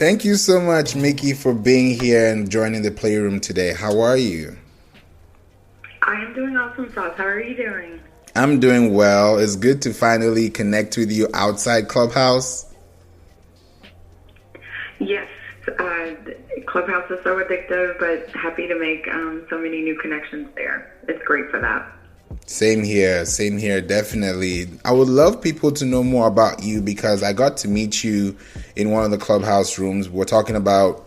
Thank you so much, Mekey, for being here and joining the Playroom today. How are you? I am doing awesome, Sauce. How are you doing? I'm doing well. It's good to finally connect with you outside Clubhouse. Yes, Clubhouse is so addictive, but happy to make so many new connections there. It's great for that. Same here, definitely. I would love people to know more about you because I got to meet you in one of the Clubhouse rooms. We're talking about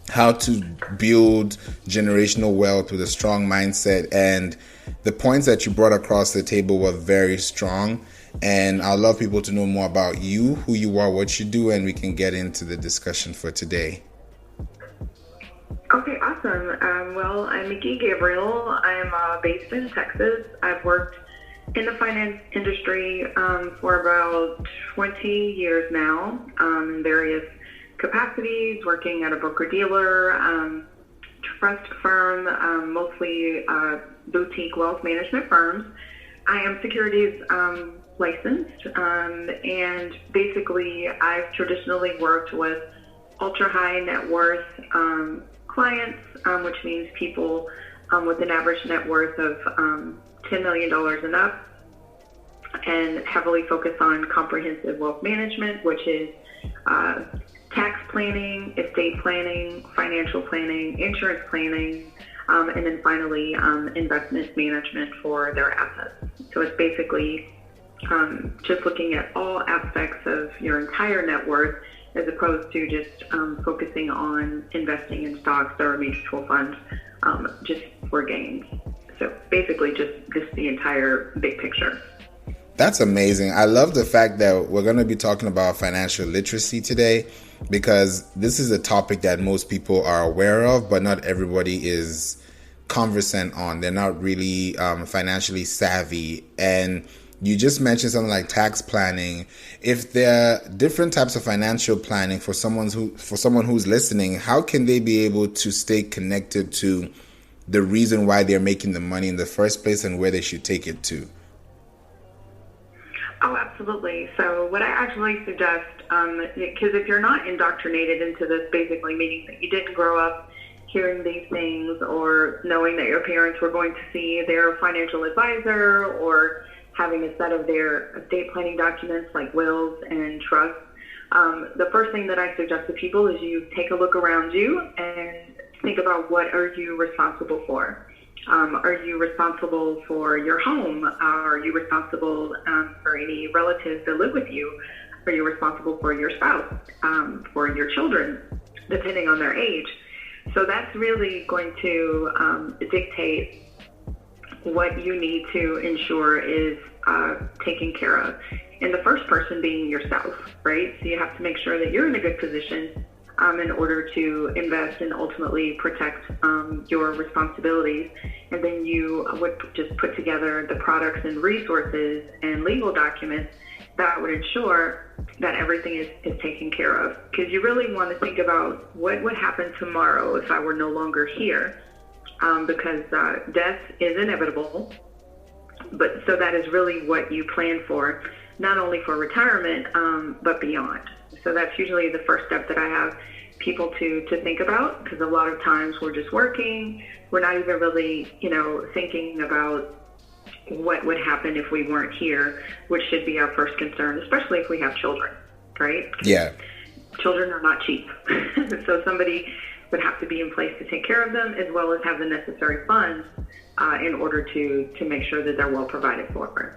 how to build generational wealth with a strong mindset, and the points that you brought across the table were very strong. And I'd love people to know more about you, who you are, what you do, and we can get into the discussion for today. Okay, awesome. Well, I'm Mekey Gabriel. I'm based in Texas. I've worked in the finance industry for about 20 years now in various capacities, working at a broker-dealer, trust firm, mostly boutique wealth management firms. I am securities licensed, and basically I've traditionally worked with ultra-high net worth clients, which means people with an average net worth of $10 million and up, and heavily focus on comprehensive wealth management, which is tax planning, estate planning, financial planning, insurance planning, and then finally investment management for their assets. So it's basically just looking at all aspects of your entire net worth as opposed to just focusing on investing in stocks or mutual funds just for gains. So basically just the entire big picture. That's amazing. I love the fact that we're going to be talking about financial literacy today because this is a topic that most people are aware of, but not everybody is conversant on. They're not really financially savvy. And you just mentioned something like tax planning. If there are different types of financial planning for someone who's listening, how can they be able to stay connected to the reason why they're making the money in the first place and where they should take it to? Oh, absolutely. So what I actually suggest, because if you're not indoctrinated into this, basically meaning that you didn't grow up hearing these things or knowing that your parents were going to see their financial advisor or having a set of their estate planning documents like wills and trusts, the first thing that I suggest to people is you take a look around you and think about what are you responsible for. Are you responsible for your home? Are you responsible for any relatives that live with you? Are you responsible for your spouse, for your children, depending on their age? So that's really going to dictate what you need to ensure is taken care of. And the first person being yourself, right? So you have to make sure that you're in a good position in order to invest and ultimately protect your responsibilities. And then you would just put together the products and resources and legal documents that would ensure that everything is taken care of. Because you really want to think about what would happen tomorrow if I were no longer here, because death is inevitable. But so that is really what you plan for, not only for retirement, but beyond. So that's usually the first step that I have people to think about, because a lot of times we're just working. We're not even really, thinking about what would happen if we weren't here, which should be our first concern, especially if we have children, right? Yeah. Children are not cheap. So somebody would have to be in place to take care of them as well as have the necessary funds in order to make sure that they're well provided for.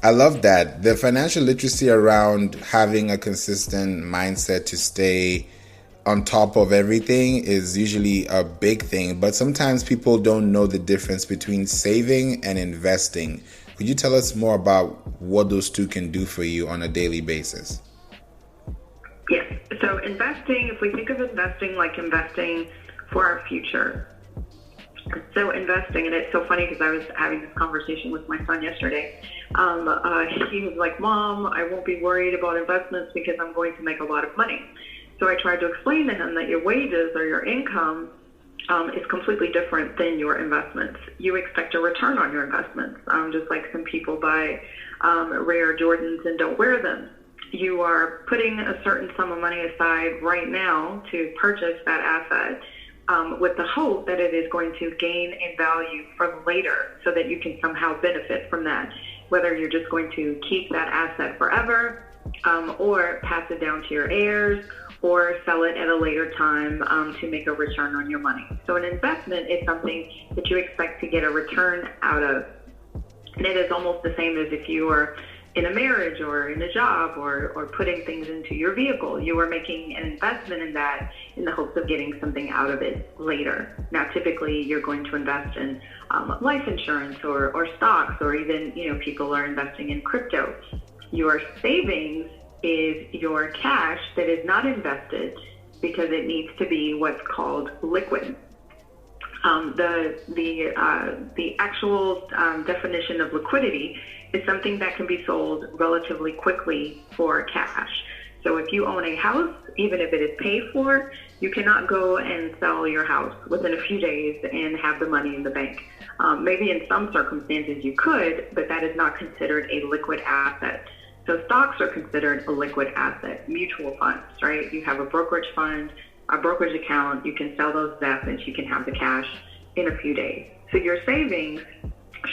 I love that. The financial literacy around having a consistent mindset to stay on top of everything is usually a big thing, but sometimes people don't know the difference between saving and investing. Could you tell us more about what those two can do for you on a daily basis? Yes. So investing, if we think of investing like investing for our future. So investing, and it's so funny because I was having this conversation with my son yesterday. He was like, "Mom, I won't be worried about investments because I'm going to make a lot of money." So I tried to explain to him that your wages or your income is completely different than your investments. You expect a return on your investments, just like some people buy rare Jordans and don't wear them. you are putting a certain sum of money aside right now to purchase that asset, with the hope that it is going to gain in value for later so that you can somehow benefit from that, whether you're just going to keep that asset forever, or pass it down to your heirs, or sell it at a later time to make a return on your money. So an investment is something that you expect to get a return out of. And it is almost the same as if you are in a marriage or in a job or putting things into your vehicle. You are making an investment in that in the hopes of getting something out of it later. Now, typically, you're going to invest in life insurance or stocks, or even, people are investing in crypto. Your savings is your cash that is not invested because it needs to be what's called liquid. The actual definition of liquidity is something that can be sold relatively quickly for cash. So if you own a house, even if it is paid for, you cannot go and sell your house within a few days and have the money in the bank. Maybe in some circumstances you could, but that is not considered a liquid asset. So stocks are considered a liquid asset. Mutual funds, right? You have a brokerage fund, a brokerage account, you can sell those assets, you can have the cash in a few days. So your savings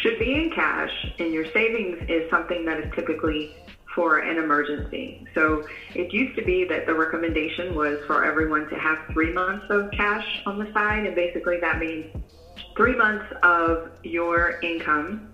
should be in cash, and your savings is something that is typically for an emergency. So it used to be that the recommendation was for everyone to have 3 months of cash on the side, and basically that means 3 months of your income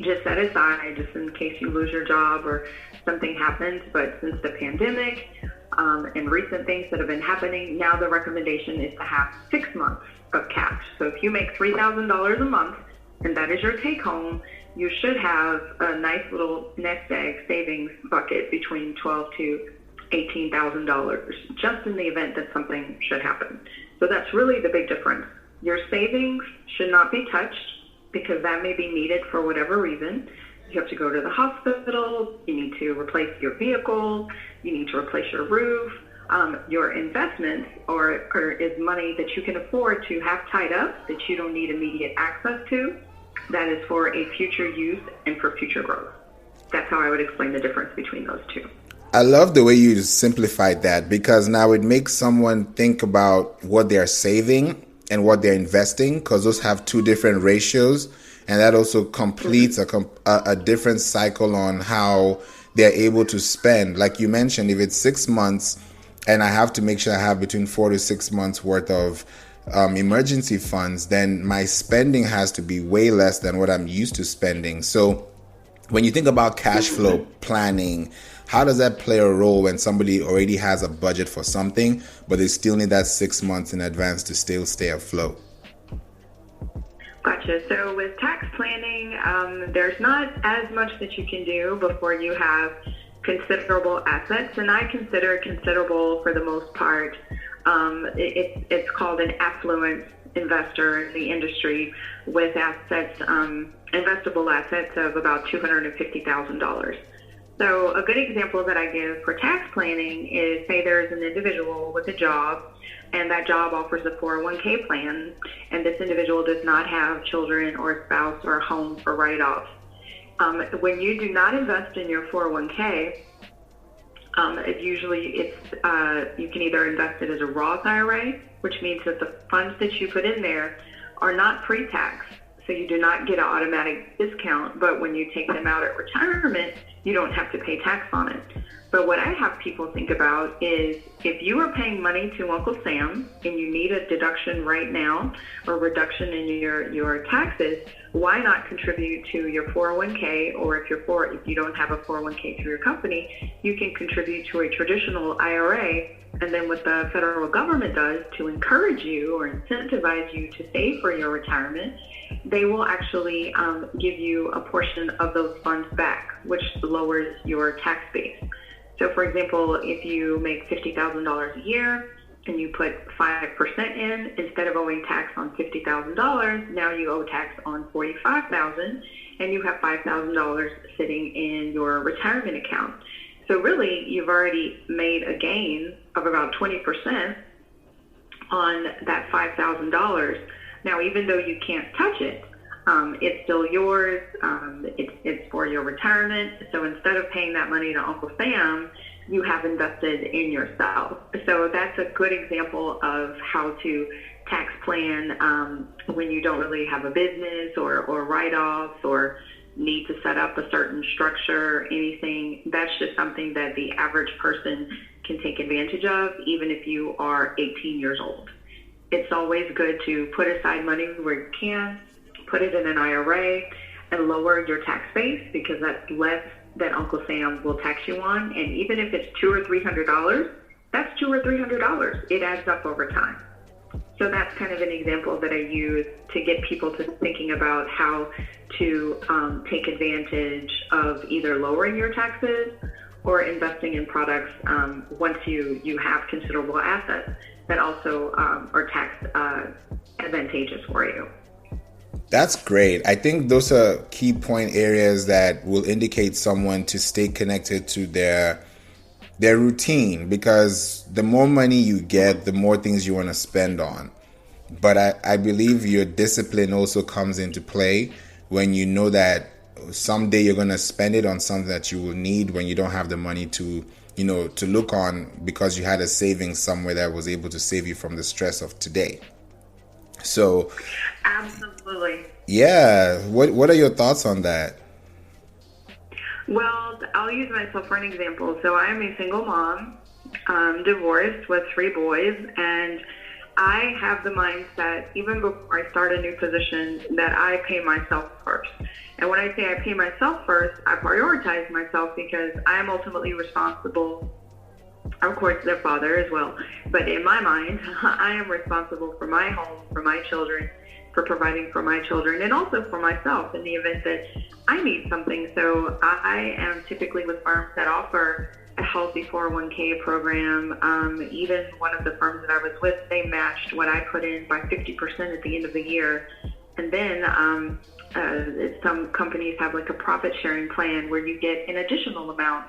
just set aside, just in case you lose your job or something happens. But since the pandemic and recent things that have been happening, now the recommendation is to have 6 months of cash. So if you make $3,000 a month and that is your take home, you should have a nice little nest egg savings bucket between $12,000 to $18,000, just in the event that something should happen. So that's really the big difference. Your savings should not be touched because that may be needed for whatever reason. You have to go to the hospital, you need to replace your vehicle, you need to replace your roof. Your investments is money that you can afford to have tied up that you don't need immediate access to. That is for a future use and for future growth. That's how I would explain the difference between those two. I love the way you simplified that, because now it makes someone think about what they're saving and what they're investing, because those have two different ratios. And that also completes a different cycle on how they're able to spend. Like you mentioned, if it's 6 months and I have to make sure I have between 4 to 6 months worth of emergency funds, then my spending has to be way less than what I'm used to spending. So when you think about cash flow planning, how does that play a role when somebody already has a budget for something, but they still need that 6 months in advance to still stay afloat? Gotcha. So with tax planning, there's not as much that you can do before you have considerable assets, and I consider considerable for the most part. It's called an affluent investor in the industry with assets, investable assets of about $250,000. So a good example that I give for tax planning is, say there's an individual with a job, and that job offers a 401k plan, and this individual does not have children or a spouse or a home for write-off. When you do not invest in your 401k, you can either invest it as a Roth IRA, which means that the funds that you put in there are not pre-tax, so you do not get an automatic discount, but when you take them out at retirement, you don't have to pay tax on it. But what I have people think about is, if you are paying money to Uncle Sam and you need a deduction right now or reduction in your taxes, why not contribute to your 401k? Or if you don't have a 401k through your company, you can contribute to a traditional IRA. And then what the federal government does to encourage you or incentivize you to save for your retirement, they will actually give you a portion of those funds back, which lowers your tax base. So for example, if you make $50,000 a year and you put 5% in, instead of owing tax on $50,000, now you owe tax on $45,000, and you have $5,000 sitting in your retirement account. So really, you've already made a gain of about 20% on that $5,000. Now, even though you can't touch it, It's still yours. It's for your retirement. So instead of paying that money to Uncle Sam, you have invested in yourself. So that's a good example of how to tax plan when you don't really have a business or write-offs or need to set up a certain structure or anything. That's just something that the average person can take advantage of, even if you are 18 years old. It's always good to put aside money where you can, put it in an IRA, and lower your tax base, because that's less that Uncle Sam will tax you on. And even if it's $200 or $300, that's $200 or $300. It adds up over time. So that's kind of an example that I use to get people to thinking about how to take advantage of either lowering your taxes or investing in products once you have considerable assets that also are tax advantageous for you. That's great. I think those are key point areas that will indicate someone to stay connected to their routine, because the more money you get, the more things you want to spend on. But I believe your discipline also comes into play when you know that someday you're going to spend it on something that you will need when you don't have the money to look on, because you had a savings somewhere that was able to save you from the stress of today. So absolutely. Yeah. What are your thoughts on that? Well, I'll use myself for an example. So I am a single mom, divorced with 3 boys, and I have the mindset, even before I start a new position, that I pay myself first. And when I say I pay myself first, I prioritize myself because I am ultimately responsible, of course, their father as well. But in my mind, I am responsible for my home, for my children, for providing for my children, and also for myself in the event that I need something. So I am typically with firms that offer a healthy 401k program. Even one of the firms that I was with, they matched what I put in by 50% at the end of the year. And then some companies have like a profit sharing plan where you get an additional amount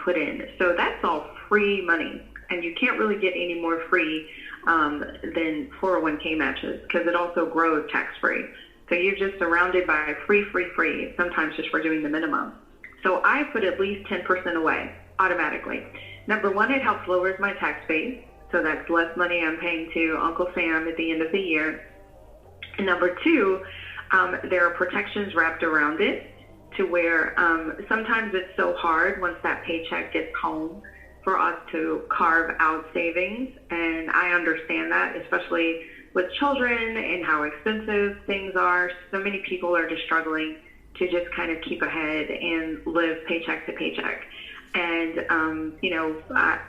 put in. So that's all free money, and you can't really get any more free than 401k matches, because it also grows tax-free. So you're just surrounded by free, sometimes just for doing the minimum. So I put at least 10% away automatically. Number one, it helps lowers my tax base. So that's less money I'm paying to Uncle Sam at the end of the year. And number two, there are protections wrapped around it to where sometimes it's so hard once that paycheck gets home for us to carve out savings. And I understand that, especially with children and how expensive things are. So many people are just struggling to just kind of keep ahead and live paycheck to paycheck. And,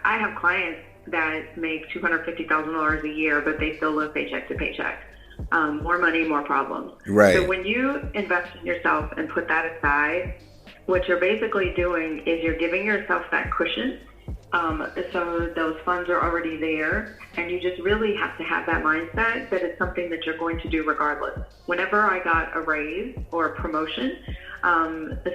I have clients that make $250,000 a year, but they still live paycheck to paycheck. More money, more problems. Right. So when you invest in yourself and put that aside, what you're basically doing is you're giving yourself that cushion. So those funds are already there, and you just really have to have that mindset that it's something that you're going to do regardless. Whenever I got a raise or a promotion,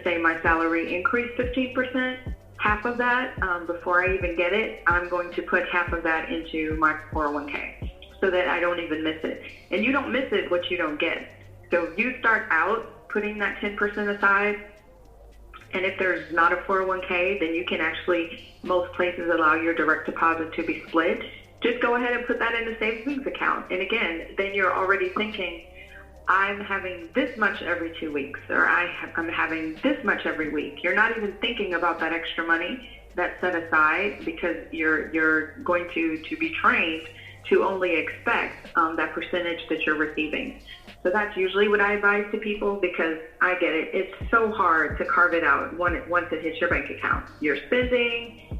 say my salary increased 15%, half of that, before I even get it, I'm going to put half of that into my 401k so that I don't even miss it. And you don't miss it what you don't get. So you start out putting that 10% aside, and if there's not a 401k, then you can actually, most places allow your direct deposit to be split. Just go ahead and put that in a savings account. And again, then you're already thinking, I'm having this much every 2 weeks, or I'm having this much every week. You're not even thinking about that extra money that's set aside, because you're going to be trained to only expect that percentage that you're receiving. So that's usually what I advise to people, because I get it. It's so hard to carve it out once it hits your bank account. You're spending,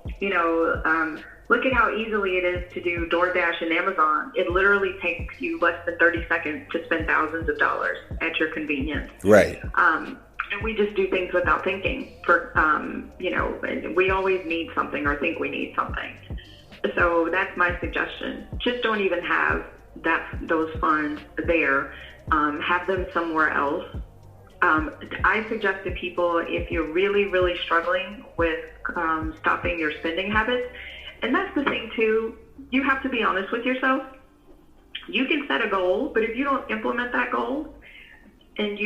look at how easily it is to do DoorDash and Amazon. It literally takes you less than 30 seconds to spend thousands of dollars at your convenience. Right. And we just do things without thinking. We always need something or think we need something. So that's my suggestion. Just don't even have those funds there. Have them somewhere else. I suggest to people, if you're really, really struggling with stopping your spending habits, and that's the thing too, you have to be honest with yourself. You can set a goal, but if you don't implement that goal, and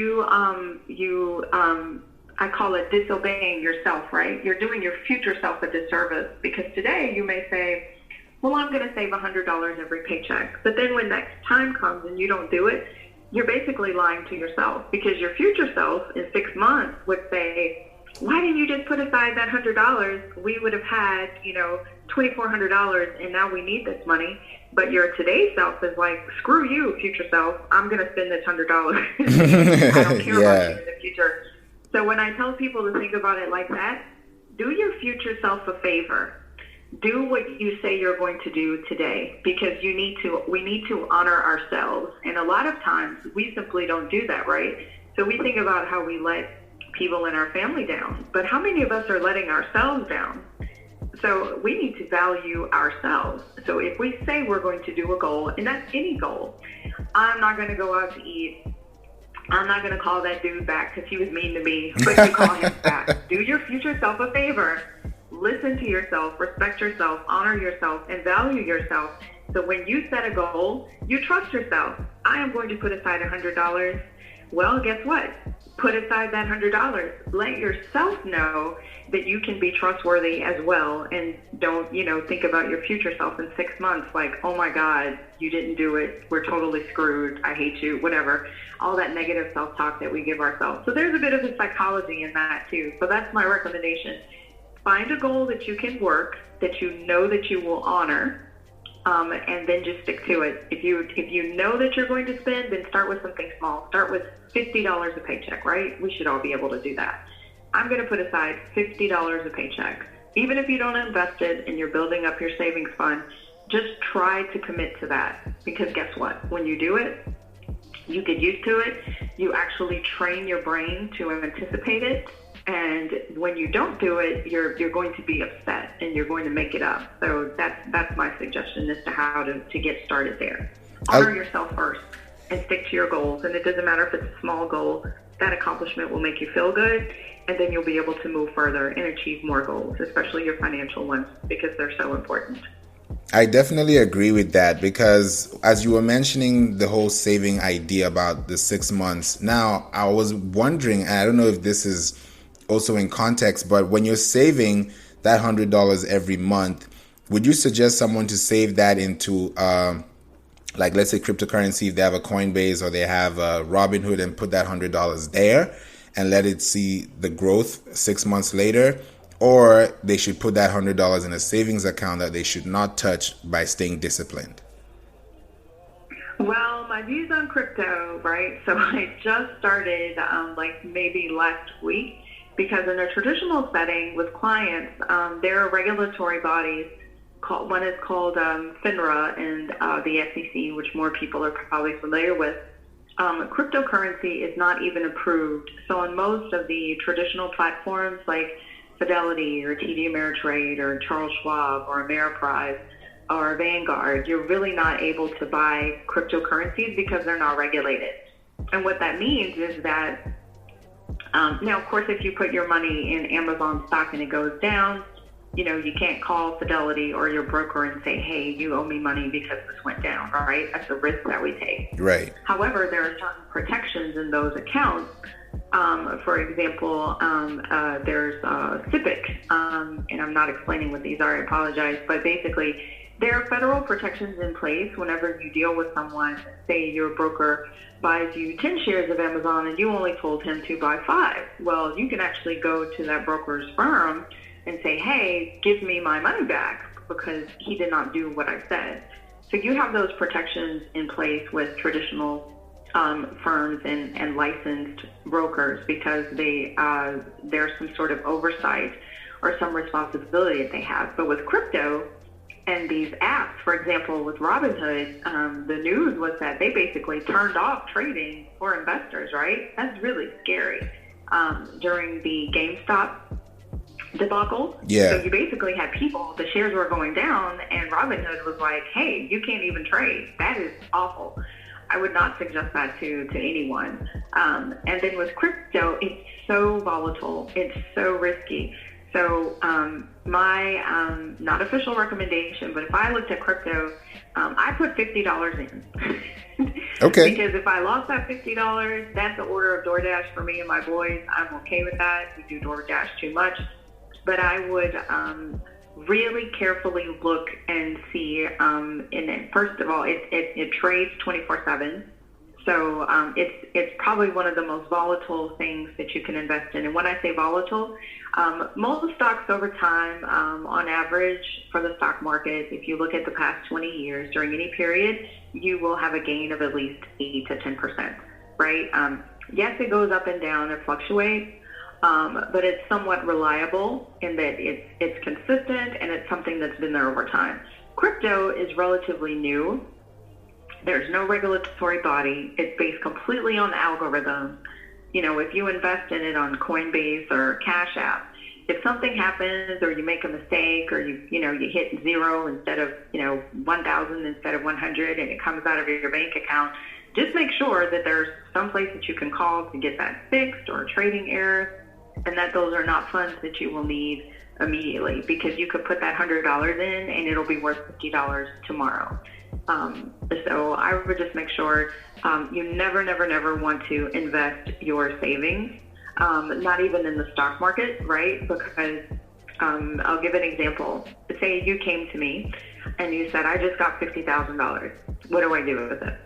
I call it disobeying yourself, right? You're doing your future self a disservice, because today you may say, well, I'm going to save $100 every paycheck. But then when next time comes and you don't do it, you're basically lying to yourself, because your future self in 6 months would say, why didn't you just put aside that $100? We would have had, $2,400, and now we need this money. But your today's self is like, screw you, future self. I'm going to spend this $100. I don't care about you in the future. So when I tell people to think about it like that, do your future self a favor. Do what you say you're going to do today, because we need to honor ourselves. And a lot of times we simply don't do that, right? So we think about how we let people in our family down, but how many of us are letting ourselves down? So we need to value ourselves. So if we say we're going to do a goal, and that's any goal, I'm not going to go out to eat. I'm not going to call that dude back because he was mean to me, but you call him back. Do your future self a favor. Listen to yourself, respect yourself, honor yourself, and value yourself. So when you set a goal, you trust yourself. I am going to put aside $100. Well, guess what? Put aside that $100. Let yourself know that you can be trustworthy as well, and don't, think about your future self in 6 months like, oh my God, you didn't do it. We're totally screwed. I hate you, whatever. All that negative self-talk that we give ourselves. So there's a bit of a psychology in that too. So that's my recommendation. Find a goal that you can work, that you know that you will honor, and then just stick to it. If you know that you're going to spend, then start with something small. Start with $50 a paycheck, right? We should all be able to do that. I'm going to put aside $50 a paycheck. Even if you don't invest it and you're building up your savings fund, just try to commit to that. Because guess what? When you do it, you get used to it. You actually train your brain to anticipate it. And when you don't do it, you're going to be upset and you're going to make it up. So that's my suggestion as to how to get started there. Honor yourself first and stick to your goals. And it doesn't matter if it's a small goal. That accomplishment will make you feel good, and then you'll be able to move further and achieve more goals, especially your financial ones, because they're so important. I definitely agree with that, because as you were mentioning the whole saving idea about the 6 months, now I was wondering, and I don't know if this is also in context, but when you're saving that $100 every month, would you suggest someone to save that into like, let's say cryptocurrency, if they have a Coinbase or they have a Robinhood, and put that $100 there and let it see the growth 6 months later? Or they should put that $100 in a savings account that they should not touch by staying disciplined? Well, my views on crypto, right? So I just started like maybe last week, because in a traditional setting with clients, there are regulatory bodies. One is called FINRA and the SEC, which more people are probably familiar with. Cryptocurrency is not even approved. So on most of the traditional platforms like Fidelity or TD Ameritrade or Charles Schwab or Ameriprise or Vanguard, you're really not able to buy cryptocurrencies because they're not regulated. And what that means is that, now, of course, if you put your money in Amazon stock and it goes down, you can't call Fidelity or your broker and say, hey, you owe me money because this went down, right? That's a risk that we take. Right. However, there are certain protections in those accounts. For example, there's SIPC, and I'm not explaining what these are, I apologize, but basically there are federal protections in place whenever you deal with someone. Say your broker buys you 10 shares of Amazon and you only told him to buy 5. Well, you can actually go to that broker's firm and say, hey, give me my money back because he did not do what I said. So you have those protections in place with traditional firms and licensed brokers, because there's some sort of oversight or some responsibility that they have. But with crypto and these apps, for example, with Robinhood, the news was that they basically turned off trading for investors, right? That's really scary. During the GameStop debacle. Yeah. So you basically had people, the shares were going down, and Robinhood was like, hey, you can't even trade. That is awful. I would not suggest that to anyone. And then with crypto, it's so volatile. It's so risky. So my not official recommendation, but if I looked at crypto, I put $50 in. Okay. Because if I lost that $50, that's the order of DoorDash for me and my boys. I'm okay with that. We do DoorDash too much. But I would really carefully look and see. And then first of all, it trades 24/7. So it's probably one of the most volatile things that you can invest in. And when I say volatile, most stocks over time, on average for the stock market, if you look at the past 20 years, during any period, you will have a gain of at least 8 to 10%, right? Yes, it goes up and down, it fluctuates, but it's somewhat reliable in that it's consistent and it's something that's been there over time. Crypto is relatively new. There's no regulatory body. It's based completely on algorithms. You know, if you invest in it on Coinbase or Cash App, if something happens or you make a mistake or you hit 0 instead of, 1,000 instead of 100 and it comes out of your bank account, just make sure that there's some place that you can call to get that fixed or trading errors, and that those are not funds that you will need immediately, because you could put that $100 in and it'll be worth $50 tomorrow. So I would just make sure you never want to invest your savings, not even in the stock market, right? Because I'll give an example. Say you came to me and you said, I just got $50,000. What do I do with it?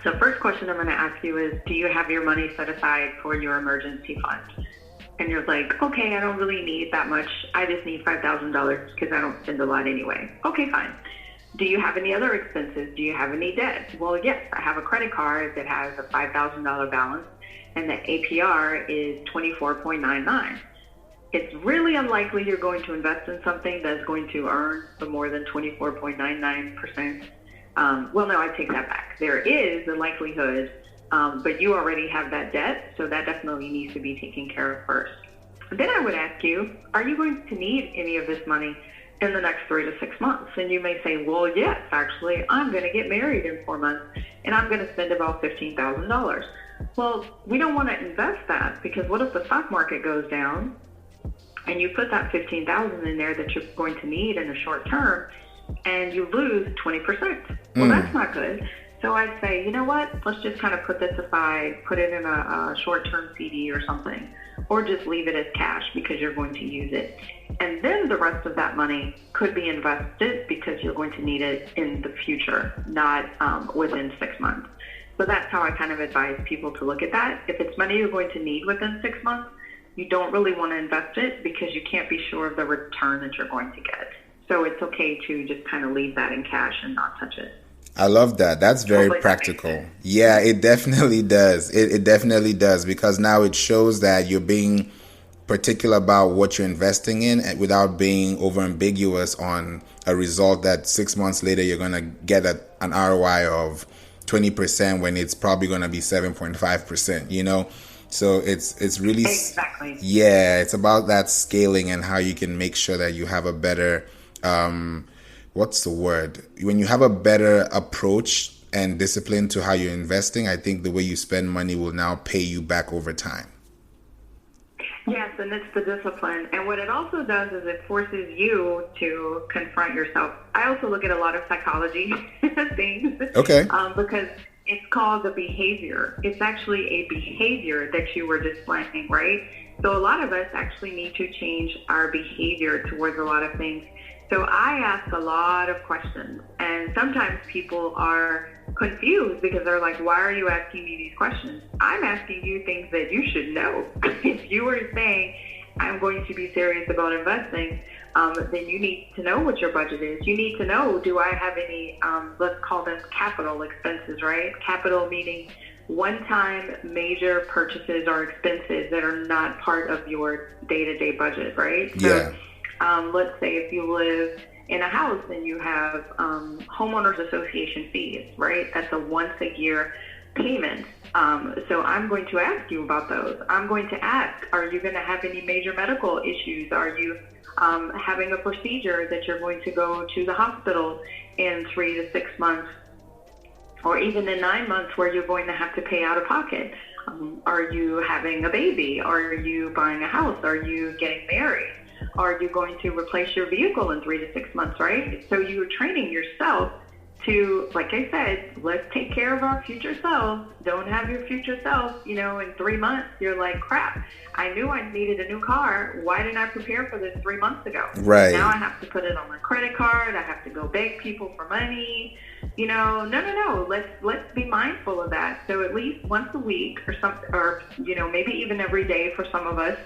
So first question I'm going to ask you is, do you have your money set aside for your emergency fund? And you're like, okay, I don't really need that much. I just need $5,000 because I don't spend a lot anyway. Okay, fine. Do you have any other expenses? Do you have any debt? Well, yes, I have a credit card that has a $5,000 balance and the APR is 24.99. It's really unlikely you're going to invest in something that's going to earn the more than 24.99%. Well, no, I take that back. There is a likelihood, but you already have that debt, so that definitely needs to be taken care of first. Then I would ask you, are you going to need any of this money in the next 3 to 6 months? And you may say, well, yes, actually, I'm going to get married in 4 months, and I'm going to spend about $15,000. Well, we don't want to invest that, because what if the stock market goes down and you put that $15,000 in there that you're going to need in the short term and you lose 20%? Well, that's not good. So I'd say, you know what, let's just kind of put this aside, put it in a short-term CD or something, or just leave it as cash because you're going to use it. And then the rest of that money could be invested because you're going to need it in the future, not within 6 months. So that's how I kind of advise people to look at that. If it's money you're going to need within 6 months, you don't really want to invest it because you can't be sure of the return that you're going to get. So it's okay to just kind of leave that in cash and not touch it. I love that. That's very practical. Yeah, it definitely does. It definitely does, because now it shows that you're being particular about what you're investing in without being over ambiguous on a result that 6 months later you're going to get an ROI of 20% when it's probably going to be 7.5%, you know? So it's really, exactly. Yeah, it's about that scaling and how you can make sure that you have a better, what's the word? When you have a better approach and discipline to how you're investing, I think the way you spend money will now pay you back over time. Yes, and it's the discipline. And what it also does is it forces you to confront yourself. I also look at a lot of psychology things. Okay. Because it's called the behavior. It's actually a behavior that you were displaying, right? So a lot of us actually need to change our behavior towards a lot of things. So I ask a lot of questions, and sometimes people are confused because they're like, why are you asking me these questions? I'm asking you things that you should know. If you were saying, I'm going to be serious about investing, then you need to know what your budget is. You need to know, do I have any, let's call them capital expenses, right? Capital meaning one-time major purchases or expenses that are not part of your day-to-day budget, right? Yeah. So, let's say if you live in a house and you have homeowners association fees, right? That's a once-a-year payment. So I'm going to ask you about those. I'm going to ask, are you going to have any major medical issues? Are you having a procedure that you're going to go to the hospital in 3 to 6 months, or even in 9 months where you're going to have to pay out of pocket? Are you having a baby? Are you buying a house? Are you getting married? Are you going to replace your vehicle in 3 to 6 months, right? So you're training yourself to, like I said, let's take care of our future selves. Don't have your future self, in 3 months, you're like, crap, I knew I needed a new car. Why didn't I prepare for this 3 months ago? Right. Now I have to put it on my credit card. I have to go beg people for money. No. Let's be mindful of that. So at least once a week or something, or, maybe even every day for some of us,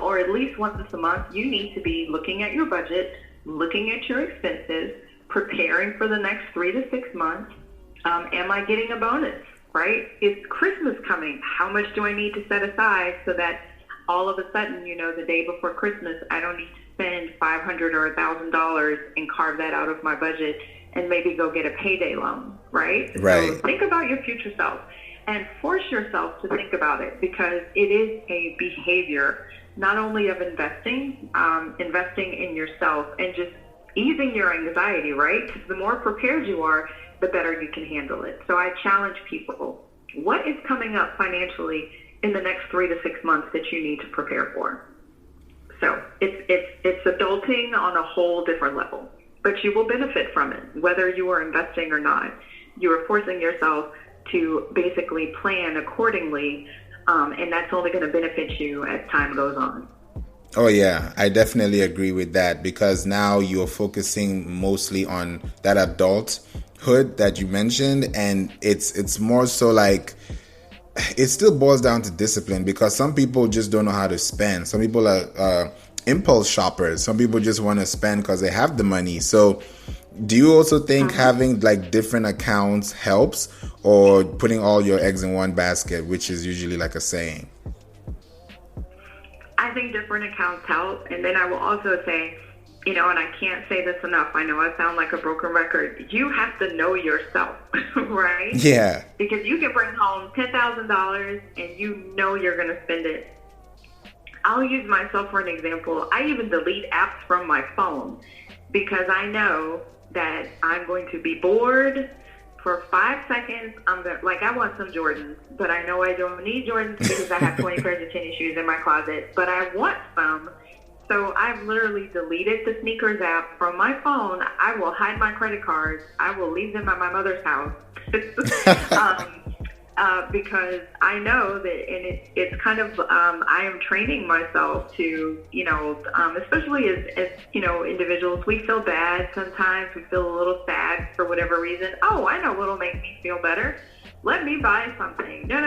or at least once a month, you need to be looking at your budget, looking at your expenses, preparing for the next 3 to 6 months. Am I getting a bonus, right? Is Christmas coming? How much do I need to set aside so that all of a sudden, the day before Christmas, I don't need to spend $500 or $1,000 and carve that out of my budget and maybe go get a payday loan, right? Right. So think about your future self and force yourself to think about it, because it is a behavior, not only of investing in yourself and just easing your anxiety, right? Because the more prepared you are, the better you can handle it. So I challenge people, what is coming up financially in the next 3 to 6 months that you need to prepare for? So it's adulting on a whole different level, but you will benefit from it, whether you are investing or not. You are forcing yourself to basically plan accordingly, and that's only going to benefit you as time goes on. Oh, yeah, I definitely agree with that, because now you're focusing mostly on that adulthood that you mentioned. And it's more so like, it still boils down to discipline, because some people just don't know how to spend. Some people are impulse shoppers. Some people just want to spend because they have the money. So do you also think having like different accounts helps, or putting all your eggs in one basket, which is usually like a saying? I think different accounts help. And then I will also say, and I can't say this enough, I know I sound like a broken record, you have to know yourself, right? Yeah. Because you can bring home $10,000 and you're going to spend it. I'll use myself for an example. I even delete apps from my phone because I know that I'm going to be bored for 5 seconds. I want some Jordans, but I know I don't need Jordans because I have 20 pairs of tennis shoes in my closet, but I want some. So I've literally deleted the sneakers app from my phone. I will hide my credit cards. I will leave them at my mother's house. Because I know that, and it's kind of, I am training myself to, especially as individuals, we feel bad sometimes. We feel a little sad for whatever reason. Oh, I know what'll make me feel better. Let me buy something. No.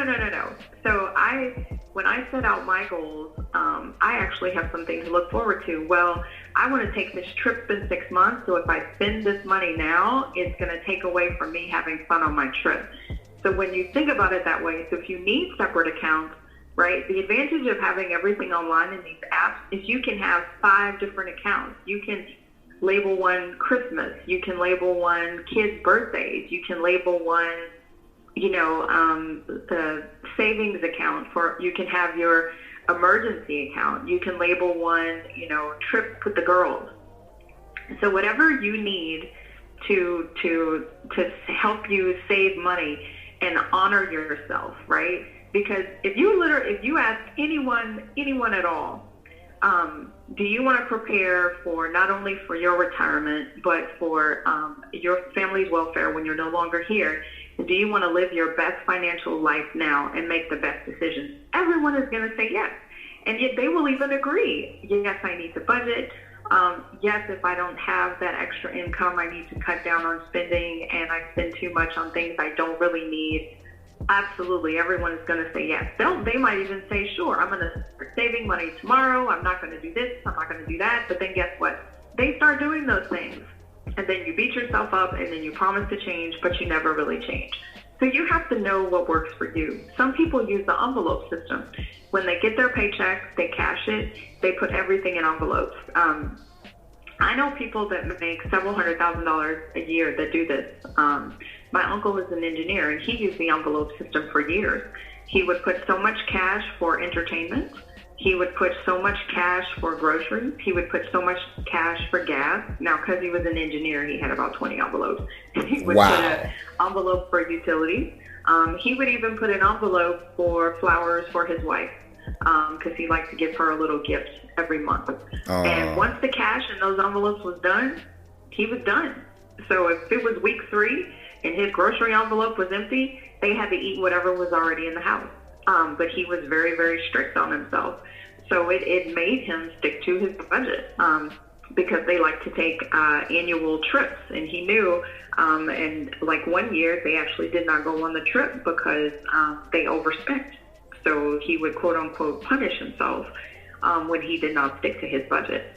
So when I set out my goals, I actually have something to look forward to. Well, I want to take this trip in 6 months. So if I spend this money now, it's going to take away from me having fun on my trip. So when you think about it that way, so if you need separate accounts, right, the advantage of having everything online in these apps is you can have 5 different accounts. You can label one Christmas. You can label one kids' birthdays. You can label one, the savings account you can have your emergency account. You can label one, trip with the girls. So whatever you need to help you save money and honor yourself, right? Because if you ask anyone at all, do you want to prepare for not only for your retirement, but for your family's welfare when you're no longer here? Do you want to live your best financial life now and make the best decisions? Everyone is going to say yes. And yet they will even agree, yes, I need to budget. Yes, if I don't have that extra income, I need to cut down on spending, and I spend too much on things I don't really need. Absolutely, everyone is going to say yes. They might even say, sure, I'm going to start saving money tomorrow. I'm not going to do this. I'm not going to do that. But then guess what? They start doing those things. And then you beat yourself up, and then you promise to change, but you never really change. So you have to know what works for you. Some people use the envelope system. When they get their paycheck, they cash it, they put everything in envelopes. I know people that make several $100,000 a year that do this. My uncle is an engineer, and he used the envelope system for years. He would put so much cash for entertainment. He would put so much cash for groceries. He would put so much cash for gas. Now, because he was an engineer, he had about 20 envelopes. He would put an envelope for utilities. He would even put an envelope for flowers for his wife, because he liked to give her a little gift every month. And once the cash in those envelopes was done, he was done. So if it was week 3 and his grocery envelope was empty, they had to eat whatever was already in the house. But he was very, very strict on himself. So it made him stick to his budget because they like to take annual trips. And he knew, and like one year, they actually did not go on the trip because they overspent. So he would, quote unquote, punish himself when he did not stick to his budget.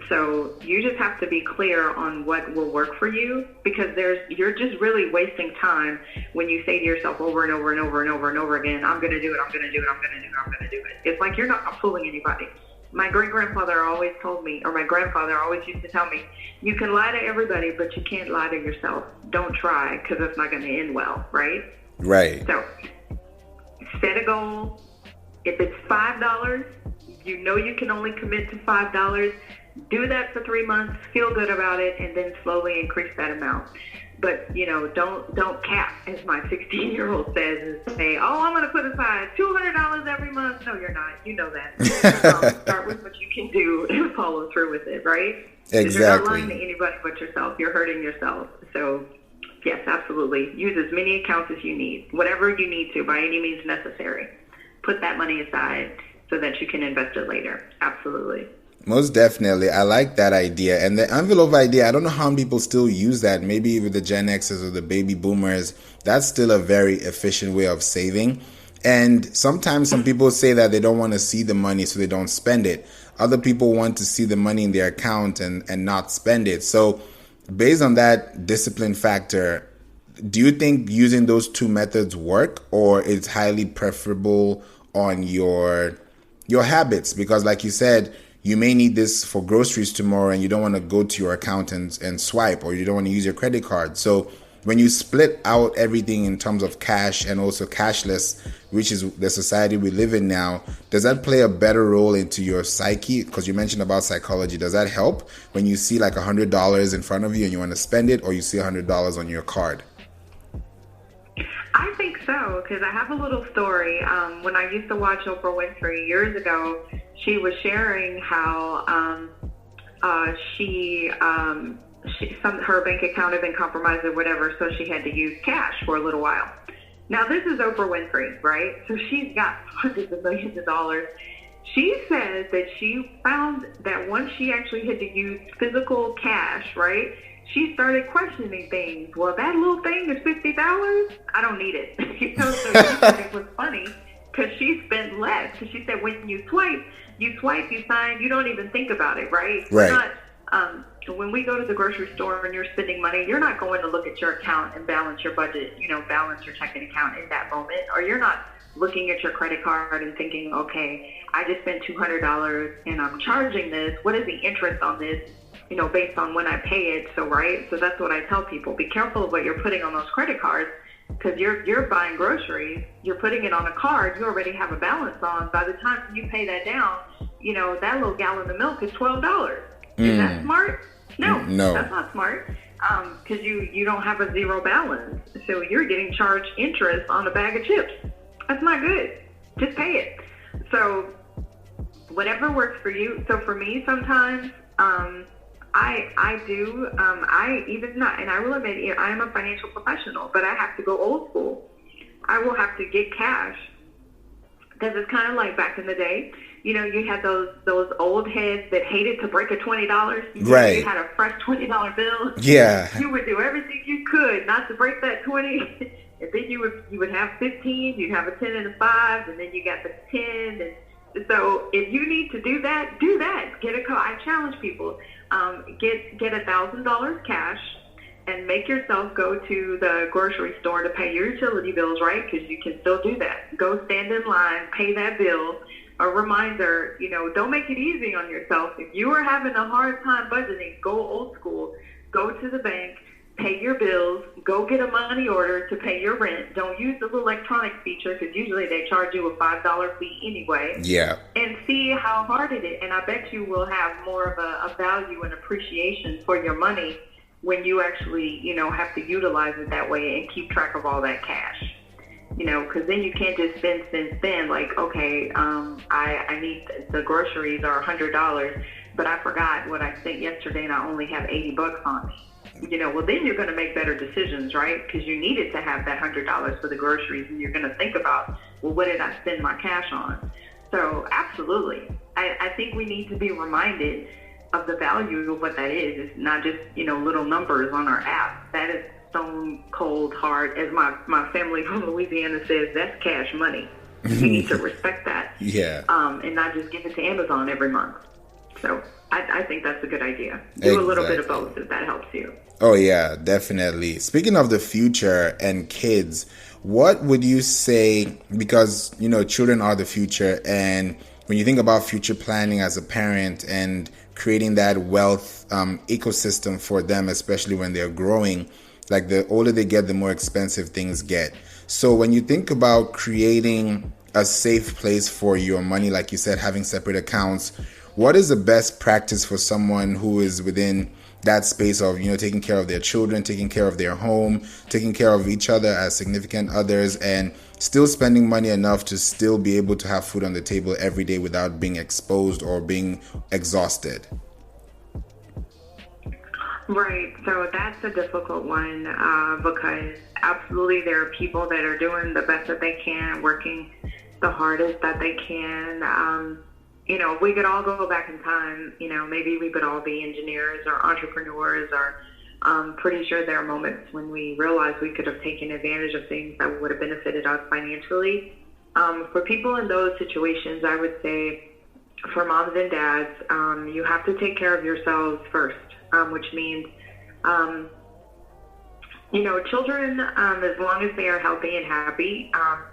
So you just have to be clear on what will work for you, because you're just really wasting time when you say to yourself over and over and over and over and over again, I'm going to do it, I'm going to do it, I'm going to do it, I'm going to do it. It's like you're not fooling anybody. My great-grandfather always told me, or my grandfather always used to tell me, you can lie to everybody, but you can't lie to yourself. Don't try, because it's not going to end well, right? Right. So set a goal. If it's $5, you know you can only commit to $5. Do that for 3 months, feel good about it, and then slowly increase that amount. But, don't cap, as my 16-year-old says, and say, I'm going to put aside $200 every month. No, you're not. You know that. Start with what you can do and follow through with it, right? Exactly. You're not lying to anybody but yourself. You're hurting yourself. So, yes, absolutely. Use as many accounts as you need, whatever you need to, by any means necessary. Put that money aside so that you can invest it later. Absolutely. Most definitely. I like that idea. And the envelope idea, I don't know how many people still use that. Maybe with the Gen Xers or the baby boomers, that's still a very efficient way of saving. And sometimes some people say that they don't want to see the money, so they don't spend it. Other people want to see the money in their account and not spend it. So based on that discipline factor, do you think using those two methods work, or it's highly preferable on your habits? Because like you said, you may need this for groceries tomorrow and you don't want to go to your account and swipe, or you don't want to use your credit card. So when you split out everything in terms of cash and also cashless, which is the society we live in now, does that play a better role into your psyche? Because you mentioned about psychology. Does that help when you see like $100 in front of you and you want to spend it, or you see $100 on your card? I think so, because I have a little story. When I used to watch Oprah Winfrey years ago, she was sharing how her bank account had been compromised or whatever, so she had to use cash for a little while. Now, this is Oprah Winfrey, right? So she's got hundreds of millions of dollars. She says that she found that once she actually had to use physical cash, right, she started questioning things. Well, that little thing is $50. I don't need it. So she said it was funny because she spent less. Because she said when you swipe, you sign, you don't even think about it, right? Right. When we go to the grocery store and you're spending money, you're not going to look at your account and balance your budget, balance your checking account in that moment. Or you're not looking at your credit card and thinking, okay, I just spent $200 and I'm charging this. What is the interest on this? Based on when I pay it. So, right. So that's what I tell people. Be careful of what you're putting on those credit cards, because you're buying groceries, you're putting it on a card you already have a balance on. By the time you pay that down, that little gallon of milk is $12. Is that smart? No, that's not smart. Because you don't have a zero balance. So you're getting charged interest on a bag of chips. That's not good. Just pay it. So whatever works for you. So for me, sometimes, I do, and I will admit, I am a financial professional, but I have to go old school. I will have to get cash, because it's kind of like back in the day, you had those old heads that hated to break a $20. Right. You had a fresh $20 bill. Yeah. You would do everything you could not to break that 20. And then you would have 15, you'd have a 10 and a 5, and then you got the 10. And so if you need to do that, do that. Get a call. I challenge people. Get $1,000 cash and make yourself go to the grocery store to pay your utility bills, right? Because you can still do that. Go stand in line, pay that bill. A reminder, don't make it easy on yourself. If you are having a hard time budgeting, go old school. Go to the bank, pay your bills, go get a money order to pay your rent. Don't use the little electronic feature, because usually they charge you a $5 fee anyway. Yeah. And see how hard it is. And I bet you will have more of a value and appreciation for your money when you actually, have to utilize it that way and keep track of all that cash. Because then you can't just spend. Like, okay, I need the groceries are $100, but I forgot what I spent yesterday and I only have $80 on me. well, then you're going to make better decisions, right? Because you needed to have that $100 for the groceries, and you're going to think about, well, what did I spend my cash on? So absolutely. I think we need to be reminded of the value of what that is. It's not just, little numbers on our app. That is stone cold hard. As my family from Louisiana says, that's cash money. You need to respect that. Yeah. And not just give it to Amazon every month. So I think that's a good idea. Do a little bit of both if that helps you. Oh, yeah, definitely. Speaking of the future and kids, what would you say, because, children are the future, and when you think about future planning as a parent and creating that wealth ecosystem for them, especially when they're growing, like the older they get, the more expensive things get. So when you think about creating a safe place for your money, like you said, having separate accounts, what is the best practice for someone who is within that space of, taking care of their children, taking care of their home, taking care of each other as significant others, and still spending money enough to still be able to have food on the table every day without being exposed or being exhausted? Right. So that's a difficult one because absolutely there are people that are doing the best that they can, working the hardest that they can. If we could all go back in time, maybe we could all be engineers or entrepreneurs, or I'm pretty sure there are moments when we realized we could have taken advantage of things that would have benefited us financially. For people in those situations, I would say for moms and dads, you have to take care of yourselves first, which means, children, as long as they are healthy and happy,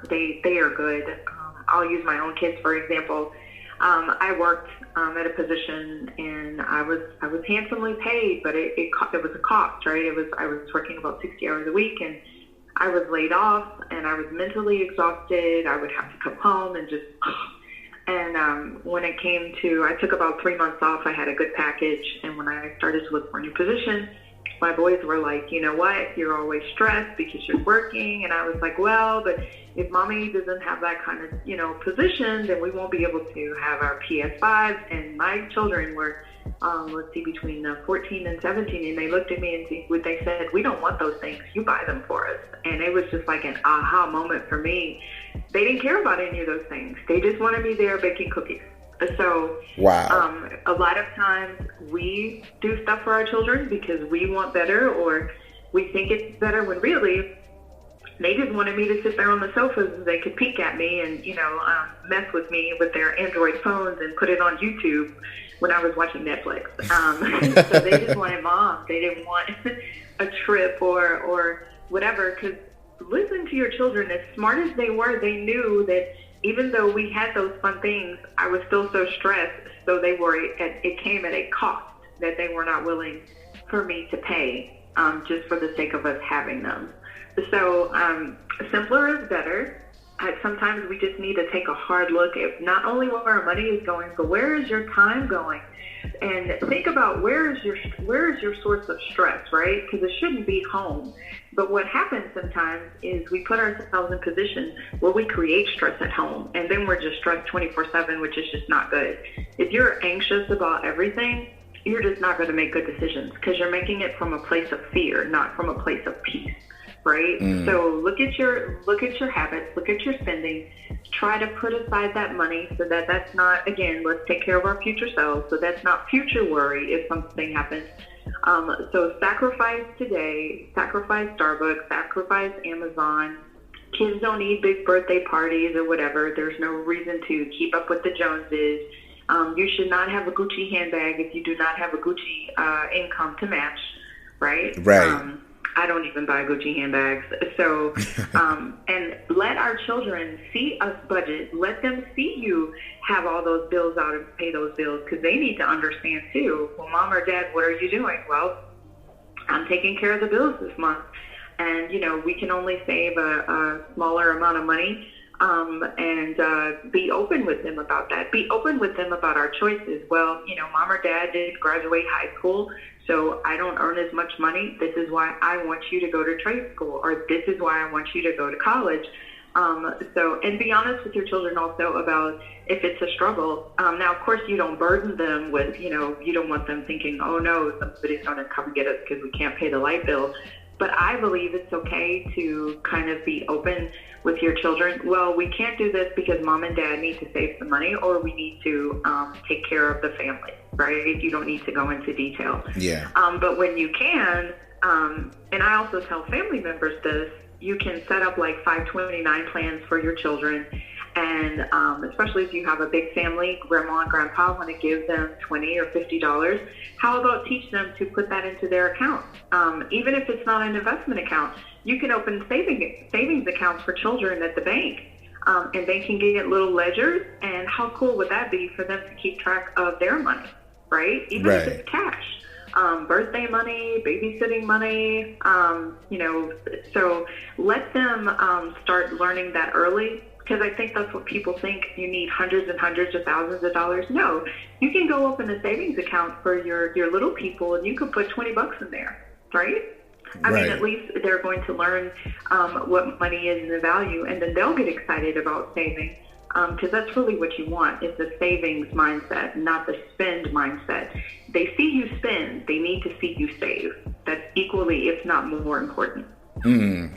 they are good. I'll use my own kids, for example. I worked at a position, and I was handsomely paid, but it was a cost, right? I was working about 60 hours a week, and I was laid off, and I was mentally exhausted. I would have to come home and just, and when it came to, I took about 3 months off. I had a good package, and when I started to look for a new position, my boys were like, you know what, you're always stressed because you're working. And I was like, well, but if mommy doesn't have that kind of, position, then we won't be able to have our PS5s. And my children were, between 14 and 17. And they looked at me and they said, we don't want those things. You buy them for us. And it was just like an aha moment for me. They didn't care about any of those things. They just wanted me there baking cookies. So wow. A lot of times we do stuff for our children because we want better, or we think it's better, when really they just wanted me to sit there on the sofas and they could peek at me and, mess with me with their Android phones and put it on YouTube when I was watching Netflix. So they just wanted mom. They didn't want a trip or whatever, because listen to your children. As smart as they were, they knew that even though we had those fun things, I was still so stressed. So it came at a cost that they were not willing for me to pay, just for the sake of us having them. So simpler is better. Sometimes we just need to take a hard look at not only where our money is going, but where is your time going? And think about where is your source of stress, right? Because it shouldn't be home. But what happens sometimes is we put ourselves in positions where we create stress at home, and then we're just stressed 24/7, which is just not good. If you're anxious about everything, you're just not going to make good decisions because you're making it from a place of fear, not from a place of peace, right? So look at your habits, look at your spending, try to put aside that money so that that's not, again, let's take care of our future selves, so that's not future worry if something happens. So sacrifice today, sacrifice Starbucks, sacrifice Amazon. Kids don't need big birthday parties or whatever. There's no reason to keep up with the Joneses. You should not have a Gucci handbag if you do not have a Gucci income to match, right? Right. I don't even buy Gucci handbags. So, and let our children see us budget. Let them see you have all those bills out and pay those bills, because they need to understand too. Well, mom or dad, what are you doing? Well, I'm taking care of the bills this month. And, we can only save a smaller amount of money. And be open with them about that. Be open with them about our choices. Well, mom or dad didn't graduate high school, so I don't earn as much money. This is why I want you to go to trade school, or this is why I want you to go to college. And be honest with your children also about if it's a struggle. Now, of course, you don't burden them with, you don't want them thinking, oh no, somebody's going to come and get us because we can't pay the light bill. But I believe it's okay to kind of be open with your children. Well, we can't do this because mom and dad need to save some money, or we need to take care of the family, right? You don't need to go into detail. Yeah. But when you can, and I also tell family members this, you can set up like 529 plans for your children. And especially if you have a big family, grandma and grandpa want to give them $20 or $50, how about teach them to put that into their account? Even if it's not an investment account, you can open savings accounts for children at the bank. And they can get little ledgers. And how cool would that be for them to keep track of their money, right? Even if it's cash. Birthday money, babysitting money, so let them start learning that early, because I think that's what people think. You need hundreds and hundreds of thousands of dollars. No, you can go open a savings account for your little people, and you could put $20 in there, right? I mean, at least they're going to learn what money is and the value, and then they'll get excited about saving. Because that's really what you want, is the savings mindset, not the spend mindset. They see you spend, they need to see you save. That's equally, if not more important.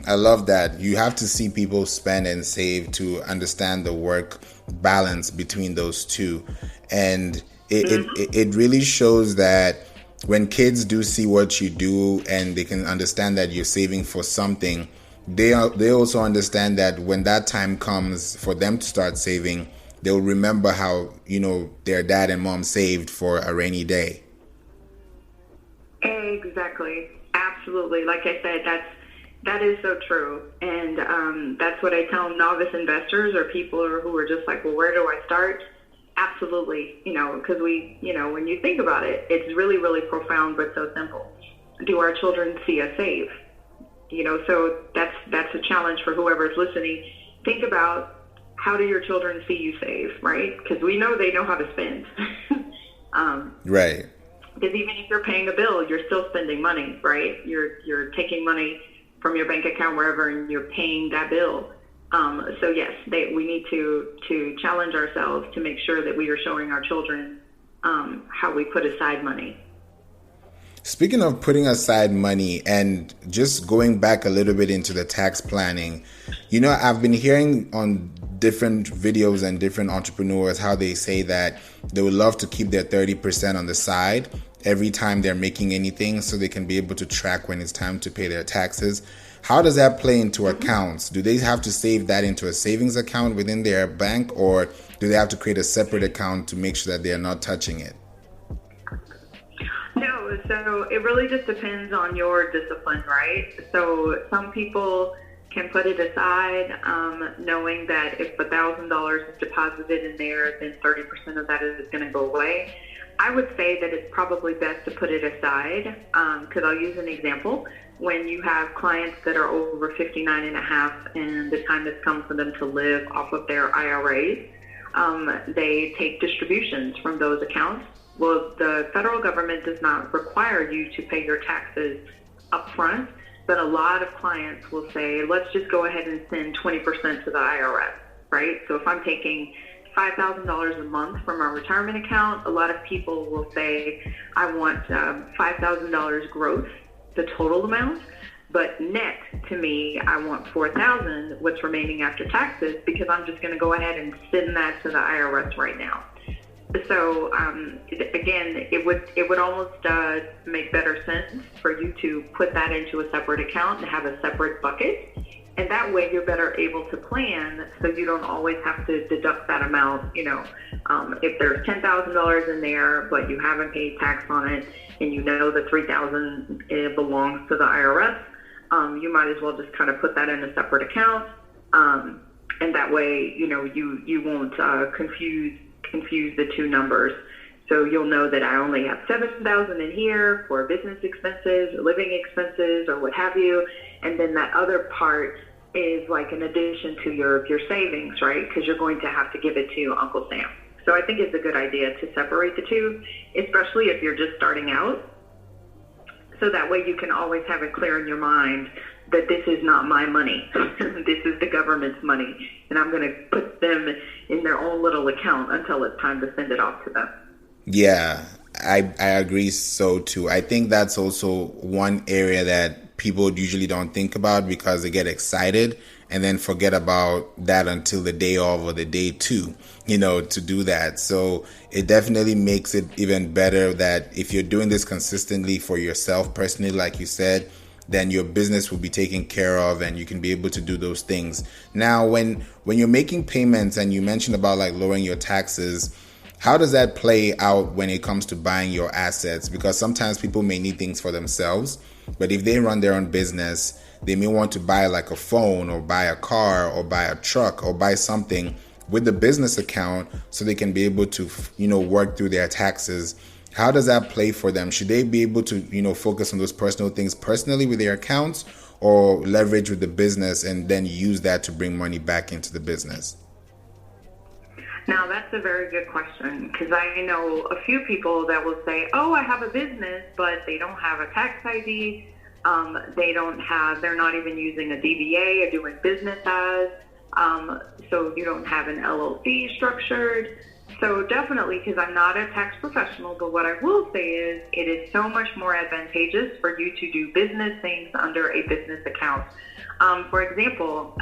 I love that. You have to see people spend and save to understand the work balance between those two. And it really shows that when kids do see what you do and they can understand that you're saving for something, they also understand that when that time comes for them to start saving, they'll remember how, their dad and mom saved for a rainy day. Exactly. Absolutely. Like I said, that is so true. And that's what I tell novice investors or people who are just like, well, where do I start? Absolutely. Because when you think about it, it's really, really profound, but so simple. Do our children see us save? So that's a challenge for whoever's listening. Think about, how do your children see you save, right? Because we know they know how to spend. Right. Because even if you're paying a bill, you're still spending money, right? You're taking money from your bank account wherever, and you're paying that bill. So yes, we need to challenge ourselves to make sure that we are showing our children how we put aside money. Speaking of putting aside money and just going back a little bit into the tax planning, I've been hearing on different videos and different entrepreneurs how they say that they would love to keep their 30% on the side every time they're making anything, so they can be able to track when it's time to pay their taxes. How does that play into accounts? Do they have to save that into a savings account within their bank, or do they have to create a separate account to make sure that they're not touching it? No, so it really just depends on your discipline, right? So some people can put it aside, knowing that if $1,000 is deposited in there, then 30% of that is going to go away. I would say that it's probably best to put it aside, because I'll use an example. When you have clients that are over 59 and a half and the time has come for them to live off of their IRAs, they take distributions from those accounts. Well, the federal government does not require you to pay your taxes up front, but a lot of clients will say, let's just go ahead and send 20% to the IRS, right? So if I'm taking $5,000 a month from our retirement account, a lot of people will say, I want $5,000 gross, the total amount, but net to me, I want $4,000, what's remaining after taxes, because I'm just going to go ahead and send that to the IRS right now. So again, it would almost make better sense for you to put that into a separate account and have a separate bucket. And that way you're better able to plan, so you don't always have to deduct that amount. If there's $10,000 in there, but you haven't paid tax on it, and the $3,000 belongs to the IRS, you might as well just kind of put that in a separate account. And that way, you won't confuse the two numbers. So you'll know that I only have $7,000 in here for business expenses or living expenses or what have you. And then that other part is like an addition to your savings, right? Because you're going to have to give it to Uncle Sam. So I think it's a good idea to separate the two, especially if you're just starting out. So that way you can always have it clear in your mind that this is not my money. This is the government's money, and I'm going to put them in their own little account until it's time to send it off to them. Yeah, I agree so too. I think that's also one area that people usually don't think about because they get excited and then forget about that until the day of or the day two, to do that. So it definitely makes it even better that if you're doing this consistently for yourself personally, like you said, then your business will be taken care of and you can be able to do those things. Now, when you're making payments and you mentioned about like lowering your taxes, how does that play out when it comes to buying your assets? Because sometimes people may need things for themselves, but if they run their own business, they may want to buy like a phone or buy a car or buy a truck or buy something with the business account so they can be able to, work through their taxes. How does that play for them? Should they be able to, focus on those personal things personally with their accounts or leverage with the business and then use that to bring money back into the business? Now, that's a very good question, because I know a few people that will say, oh, I have a business, but they don't have a tax ID. They're not even using a DBA or doing business as, so you don't have an LLC structured. So definitely, because I'm not a tax professional, but what I will say is it is so much more advantageous for you to do business things under a business account. For example,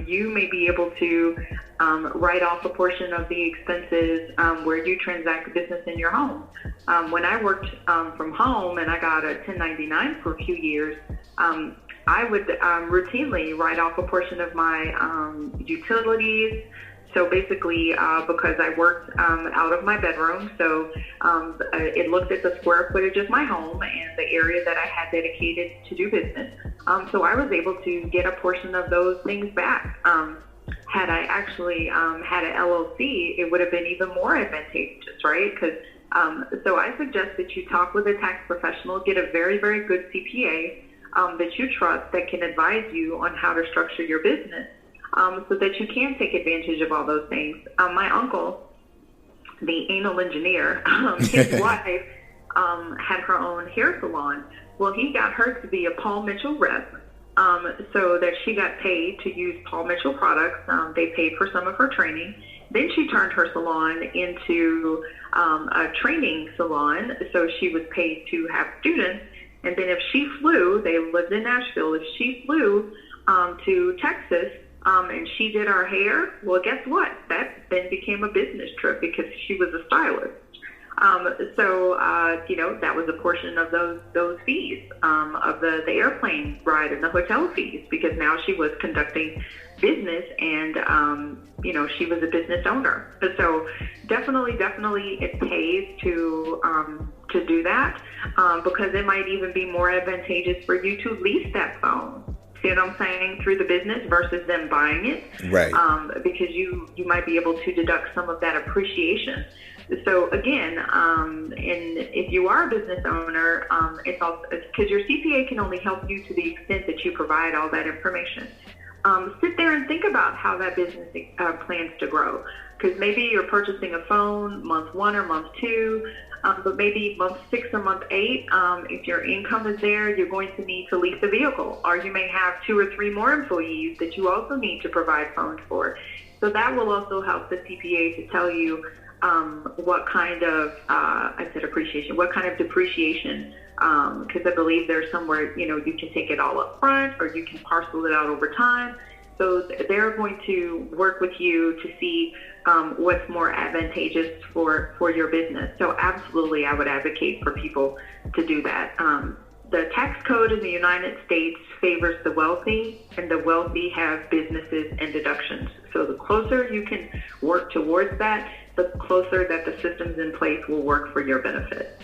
you may be able to write off a portion of the expenses where you transact business in your home. When I worked from home and I got a 1099 for a few years, I would routinely write off a portion of my utilities. So basically, because I worked out of my bedroom, so it looked at the square footage of my home and the area that I had dedicated to do business. So I was able to get a portion of those things back. Had I actually had an LLC, it would have been even more advantageous, right? Because so I suggest that you talk with a tax professional, get a very, very good CPA that you trust that can advise you on how to structure your business. So that you can take advantage of all those things. My uncle, the anal engineer, his wife had her own hair salon. Well, he got her to be a Paul Mitchell rep, so that she got paid to use Paul Mitchell products. They paid for some of her training. Then she turned her salon into a training salon, so she was paid to have students. And then if she flew, they lived in Nashville, if she flew to Texas, and she did our hair, well, guess what? That then became a business trip because she was a stylist. That was a portion of those fees, of the airplane ride and the hotel fees, because now she was conducting business and, she was a business owner. So definitely it pays to do that, because it might even be more advantageous for you to lease that phone. See what I'm saying? Through the business versus them buying it, right? Because you might be able to deduct some of that appreciation. So again, and if you are a business owner, it's also because your CPA can only help you to the extent that you provide all that information. Sit there and think about how that business plans to grow. Because maybe you're purchasing a phone month 1 or month 2. But maybe month 6 or month 8, if your income is there, you're going to need to lease a vehicle, or you may have 2 or 3 more employees that you also need to provide phones for. So that will also help the CPA to tell you what kind of, what kind of depreciation, because I believe there's somewhere, you can take it all up front or you can parcel it out over time. So they're going to work with you to see what's more advantageous for your business. So absolutely, I would advocate for people to do that. The tax code in the United States favors the wealthy, and the wealthy have businesses and deductions. So the closer you can work towards that, the closer that the systems in place will work for your benefit.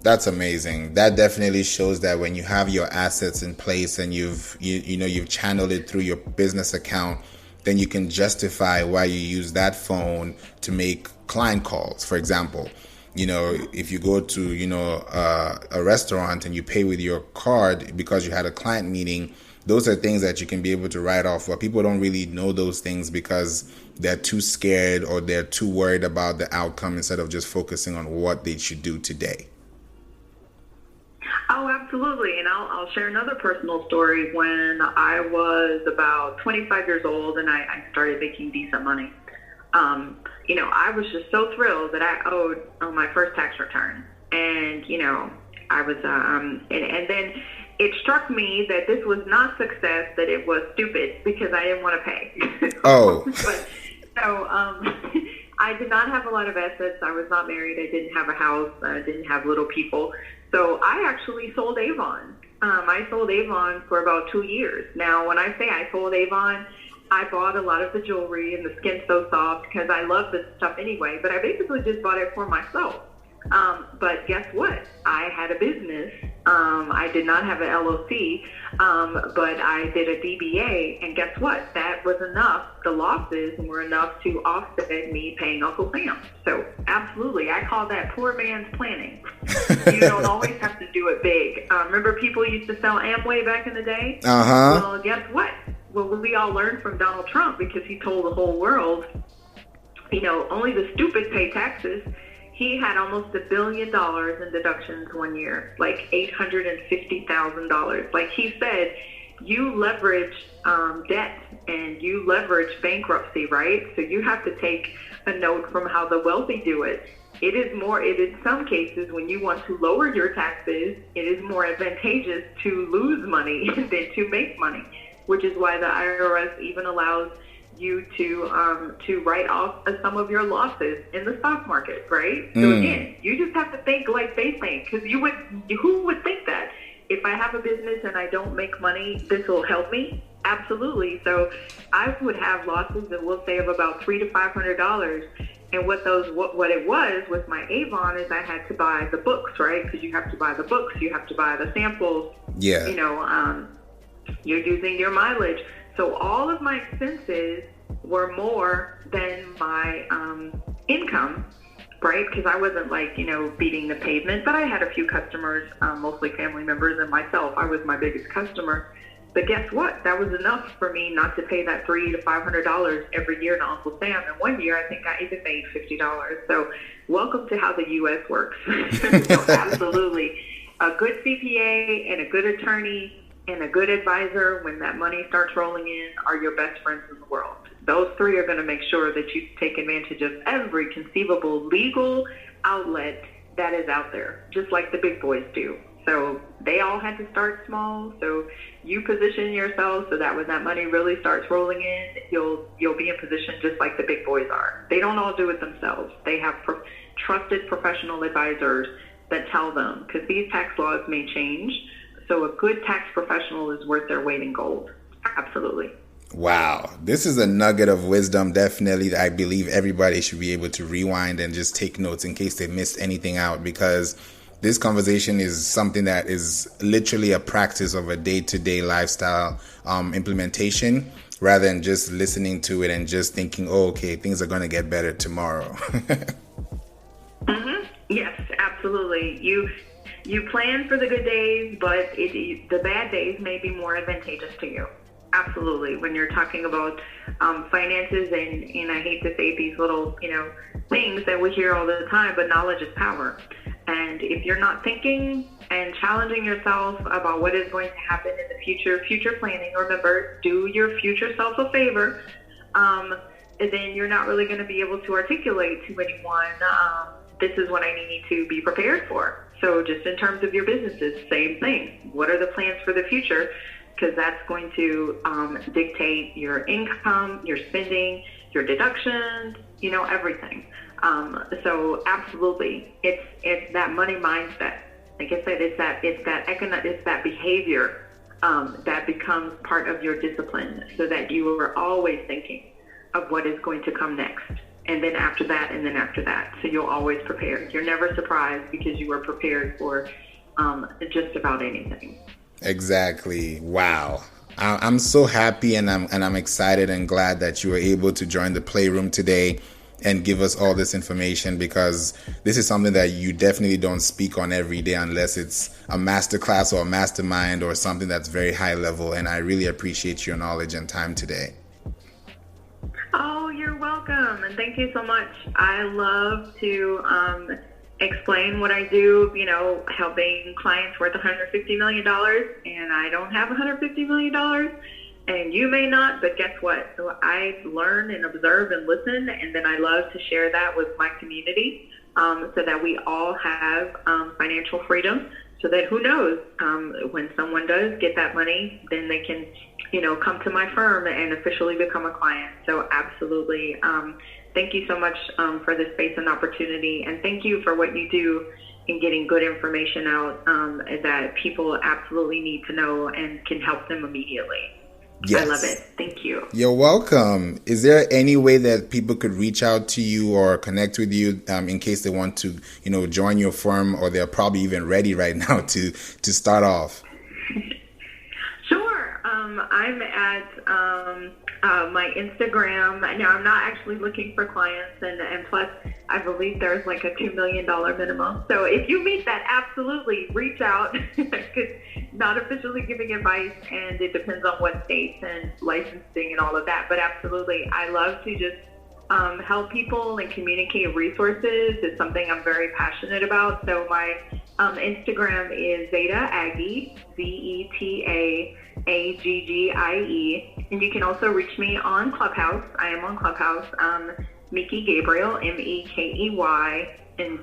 That's amazing. That definitely shows that when you have your assets in place and you've channeled it through your business account, then you can justify why you use that phone to make client calls. For example, if you go to, a restaurant and you pay with your card because you had a client meeting, those are things that you can be able to write off. But people don't really know those things because they're too scared or they're too worried about the outcome instead of just focusing on what they should do today. Oh, absolutely. absolutely. And I'll share another personal story. When I was about 25 years old and I started making decent money, I was just so thrilled that I owed on my first tax return. And, I was, and then it struck me that this was not success, that it was stupid because I didn't want to pay. Oh. I did not have a lot of assets. I was not married. I didn't have a house. I didn't have little people. So I actually sold Avon. I sold Avon for about 2 years. Now, when I say I sold Avon, I bought a lot of the jewelry and the Skin So Soft because I love this stuff anyway, but I basically just bought it for myself. But guess what? I had a business. I did not have an LLC, but I did a DBA, and guess what? That was enough. The losses were enough to offset me paying Uncle Sam. So absolutely, I call that poor man's planning. You don't always have to do it big. Remember people used to sell Amway back in the day? Uh-huh. Well, guess what? Well, we all learned from Donald Trump because he told the whole world, only the stupid pay taxes. He had almost $1 billion in deductions one year, like $850,000. Like he said, you leverage debt and you leverage bankruptcy, right? So you have to take a note from how the wealthy do it. It is in some cases, when you want to lower your taxes, it is more advantageous to lose money than to make money, which is why the IRS even allows you to write off some of your losses in the stock market, right? So again, you just have to think like they think, because who would think that if I have a business and I don't make money, this will help me? Absolutely. So I would have losses that we'll say of about $300 to $500. And what it was my Avon is I had to buy the books, right? Because you have to buy the books, you have to buy the samples. Yeah. You're using your mileage. So all of my expenses were more than my income, right? Because I wasn't beating the pavement, but I had a few customers, mostly family members and myself. I was my biggest customer. But guess what? That was enough for me not to pay that $300 to $500 every year to Uncle Sam. And one year, I think I even made $50. So welcome to how the U.S. works. So absolutely. A good CPA and a good attorney and a good advisor, when that money starts rolling in, are your best friends in the world. Those three are going to make sure that you take advantage of every conceivable legal outlet that is out there, just like the big boys do. So they all had to start small. So you position yourself so that when that money really starts rolling in, you'll be in position just like the big boys are. They don't all do it themselves. They have trusted professional advisors that tell them, because these tax laws may change. So a good tax professional is worth their weight in gold. Absolutely. Wow. This is a nugget of wisdom. Definitely, I believe everybody should be able to rewind and just take notes in case they missed anything out, because this conversation is something that is literally a practice of a day-to-day lifestyle implementation, rather than just listening to it and just thinking, oh, okay, things are going to get better tomorrow. Mm-hmm. Yes, absolutely. You plan for the good days, but the bad days may be more advantageous to you. Absolutely. When you're talking about finances, and I hate to say these little, things that we hear all the time, but knowledge is power. And if you're not thinking and challenging yourself about what is going to happen in the future planning, remember, do your future self a favor, then you're not really going to be able to articulate to anyone, this is what I need to be prepared for. So just in terms of your businesses, same thing. What are the plans for the future? Because that's going to dictate your income, your spending, your deductions, everything. So absolutely, it's that money mindset. Like I said, it's that behavior that becomes part of your discipline, so that you are always thinking of what is going to come next. And then after that, and then after that. So you'll always prepare. You're never surprised because you are prepared for just about anything. Exactly. Wow. I'm so happy and I'm excited and glad that you were able to join the Playroom today and give us all this information, because this is something that you definitely don't speak on every day unless it's a masterclass or a mastermind or something that's very high level. And I really appreciate your knowledge and time today. Oh, you're welcome. And thank you so much. I love to explain what I do, helping clients worth $150 million, and I don't have $150 million, and you may not, but guess what? So I learn and observe and listen, and then I love to share that with my community, so that we all have financial freedom, so that who knows, when someone does get that money, then they can, come to my firm and officially become a client. So absolutely. Thank you so much for this space and opportunity, and thank you for what you do in getting good information out that people absolutely need to know and can help them immediately. Yes. I love it. Thank you. You're welcome. Is there any way that people could reach out to you or connect with you in case they want to, join your firm, or they're probably even ready right now to start off? Sure. I'm at my Instagram. Now, I'm not actually looking for clients, and plus, I believe there's like a $2 million minimum. So if you meet that, absolutely reach out. Because not officially giving advice, and it depends on what states and licensing and all of that. But absolutely, I love to just help people and communicate resources. It's something I'm very passionate about. So my Instagram is Zeta A.G.E, ZetaAGGIE, and you can also reach me on Clubhouse. I am on Clubhouse. Mekey Gabriel, Mekey, and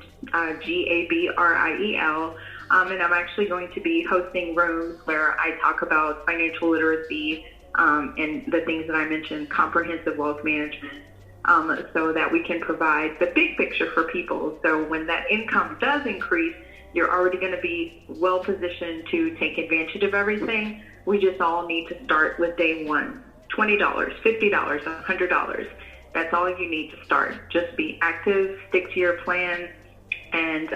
Gabriel. And I'm actually going to be hosting rooms where I talk about financial literacy and the things that I mentioned, comprehensive wealth management, so that we can provide the big picture for people. So when that income does increase, you're already going to be well positioned to take advantage of everything. We just all need to start with day one. $20, $50, $100. That's all you need to start. Just be active, stick to your plan, and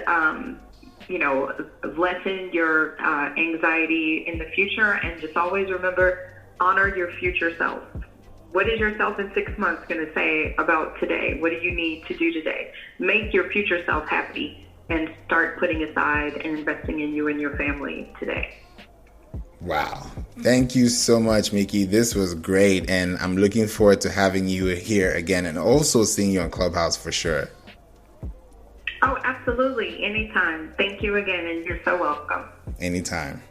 lessen your anxiety in the future. And just always remember, honor your future self. What is yourself in 6 months going to say about today? What do you need to do today? Make your future self happy, and start putting aside and investing in you and your family today. Wow. Thank you so much, Mekey. This was great, and I'm looking forward to having you here again, and also seeing you on Clubhouse for sure. Oh, absolutely. Anytime. Thank you again, and you're so welcome. Anytime.